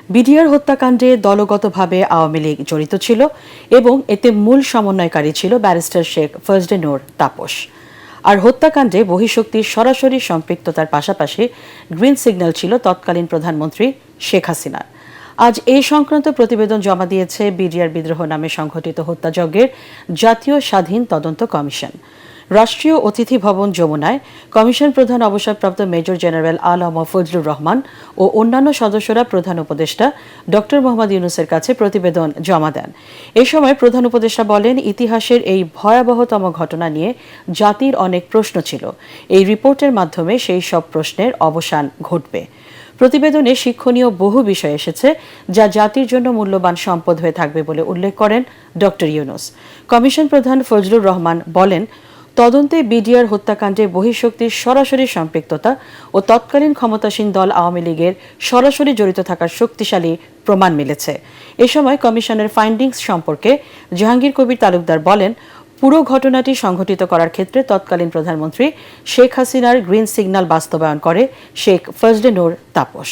BDR হত্যাকাণ্ডে দলগতভাবে আওয়ামী লীগ জড়িত ছিল এবং এতে মূল সমন্বয়কারী ছিল ব্যারিস্টার শেখ ফজলে নূর তাপস। আর হত্যাকাণ্ডে বহিঃশক্তির সরাসরি সম্পৃক্ততার পাশাপাশি গ্রিন সিগন্যাল ছিল তৎকালীন প্রধানমন্ত্রী শেখ হাসিনার। আজ এই সংক্রান্ত প্রতিবেদন জমা দিয়েছে বিডিআর বিদ্রোহ নামে সংঘটিত হত্যাযজ্ঞের জাতীয় স্বাধীন তদন্ত কমিশন। রাষ্ট্রীয় অতিথি ভবন যমুনায় কমিশন প্রধান অবসরপ্রাপ্ত মেজর জেনারেল আলম ফজলুর রহমান ও অন্যান্য সদস্যরা প্রধান উপদেষ্টা ডক্টর মোহাম্মদ ইউনূসের কাছে প্রতিবেদন জমা দেন। এ সময় প্রধান উপদেষ্টা বলেন, ইতিহাসের এই ভয়াবহতম ঘটনা নিয়ে জাতির অনেক প্রশ্ন ছিল। এই রিপোর্টের মাধ্যমে সেই সব প্রশ্নের অবসান ঘটবে। প্রতিবেদনে শিক্ষণীয় বহু বিষয় এসেছে, যা জাতির জন্য মূল্যবান সম্পদ হয়ে থাকবে বলে উল্লেখ করেন ডক্টর ইউনূস। কমিশন প্রধান ফজলুর রহমান বলেন, তদন্তে বিডিআর হত্যাকাণ্ডে বহিঃশক্তির সরাসরি সম্পৃক্ততা ও তৎকালীন ক্ষমতাসীন দল আওয়ামী লীগের সরাসরি জড়িত থাকার শক্তিশালী প্রমাণ মিলেছে। এ সময় কমিশনের ফাইন্ডিংস সম্পর্কে জাহাঙ্গীর কবির তালুকদার বলেন, পুরো ঘটনাটি সংঘটিত করার ক্ষেত্রে তৎকালীন প্রধানমন্ত্রী শেখ হাসিনার গ্রিন সিগন্যাল বাস্তবায়ন করে শেখ ফজলে নূর তাপস।